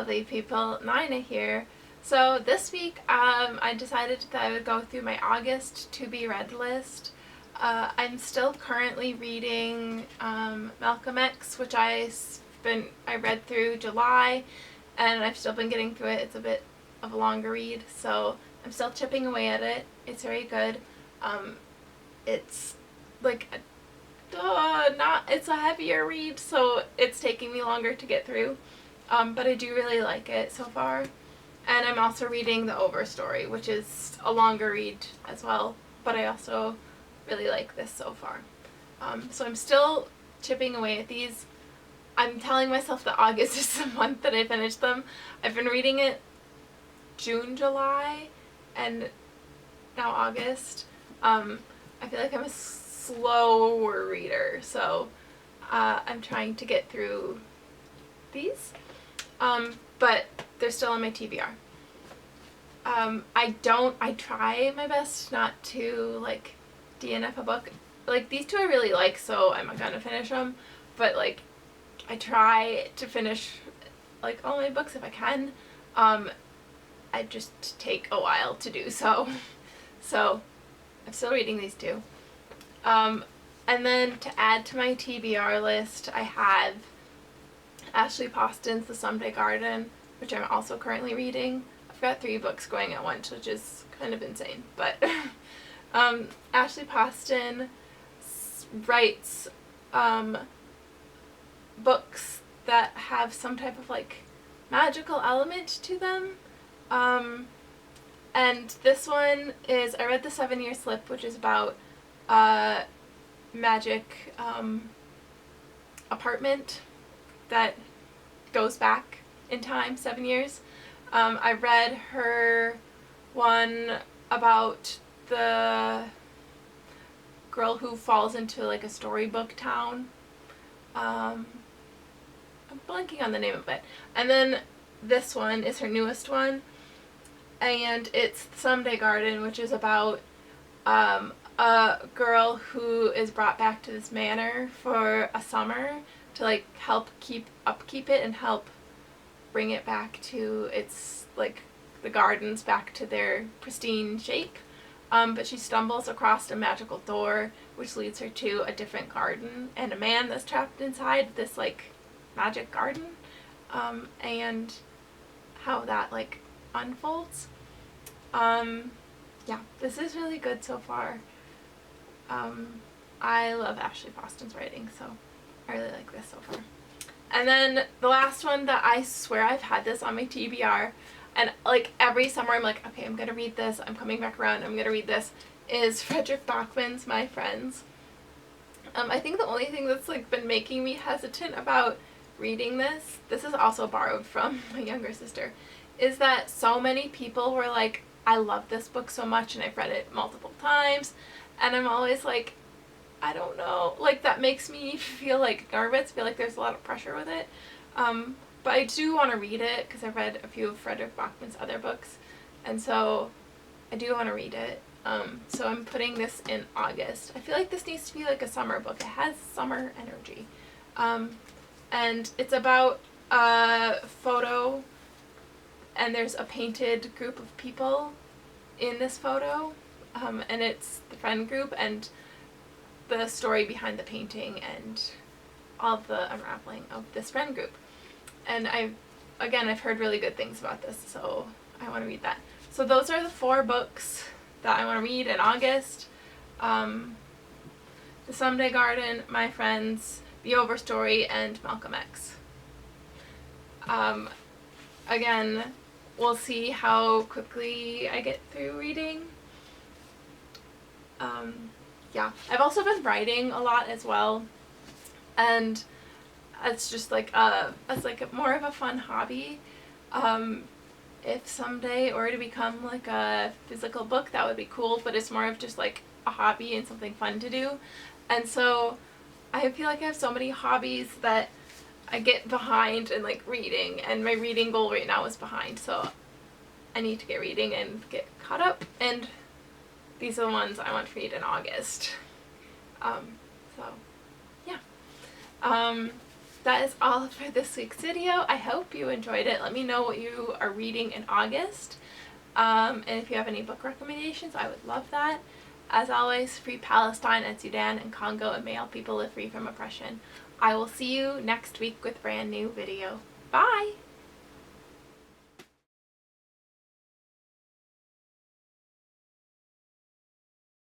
lovely people, Nina here. So this week I decided that I would go through my August to be read list. I'm still currently reading Malcolm X, which I read through July, and I've still been getting through it. It's a bit of a longer read, so I'm still chipping away at it. It's very good. It's like it's a heavier read, so it's taking me longer to get through. But I do really like it so far. And I'm also reading The Overstory, which is a longer read as well, but I also really like this so far. So I'm still chipping away at these. I'm telling myself that August is the month that I finish them. I've been reading it June, July, and now August. I feel like I'm a slower reader, so I'm trying to get through these. But they're still on my TBR. I try my best not to, like, DNF a book. Like, these two I really like, so I'm gonna finish them. But, like, I try to finish, like, all my books if I can. I just take a while to do so. So, I'm still reading these two. And then to add to my TBR list, I have Ashley Poston's The Someday Garden, which I'm also currently reading. I've got 3 books going at once, which is kind of insane, but Ashley Poston writes books that have some type of, like, magical element to them. And this one is, I read The 7-Year Slip, which is about magic apartment that goes back in time 7 years. I read her one about the girl who falls into, like, a storybook town. I'm blanking on the name of it. And then this one is her newest one, and it's Someday Garden, which is about a girl who is brought back to this manor for a summer to, like, help upkeep it and help bring it back to its, like, the gardens back to their pristine shape. But she stumbles across a magical door which leads her to a different garden and a man that's trapped inside this, like, magic garden, and how that, like, unfolds. Yeah, this is really good so far. I love Ashley Poston's writing, so I really like this so far. And then the last one that I swear I've had this on my TBR, and, like, every summer I'm like, okay, I'm gonna read this, I'm coming back around, I'm gonna read this, is Frederick Bachman's My Friends. I think the only thing that's, like, been making me hesitant about reading this is also borrowed from my younger sister, is that so many people were like, I love this book so much and I've read it multiple times, and I'm always like, I don't know, like, that makes me feel, like, nervous, feel like there's a lot of pressure with it. But I do want to read it because I've read a few of Frederick Bachman's other books, and so I do want to read it. So I'm putting this in August. I feel like this needs to be, like, a summer book. It has summer energy. And it's about a photo, and there's a painted group of people in this photo, and it's the friend group and the story behind the painting and all of the unraveling of this friend group. And I've heard really good things about this, so I want to read that. So those are the 4 books that I want to read in August. The Someday Garden, My Friends, The Overstory, and Malcolm X. Again, we'll see how quickly I get through reading. Yeah, I've also been writing a lot as well, and it's just like it's like more of a fun hobby. If someday it were to become, like, a physical book, that would be cool, but it's more of just, like, a hobby and something fun to do. And so I feel like I have so many hobbies that I get behind in, like, reading, and my reading goal right now is behind, so I need to get reading and get caught up, and these are the ones I want to read in August. So, yeah. that is all for this week's video. I hope you enjoyed it. Let me know what you are reading in August. And if you have any book recommendations, I would love that. As always, free Palestine and Sudan and Congo, and may all people live free from oppression. I will see you next week with a brand new video. Bye!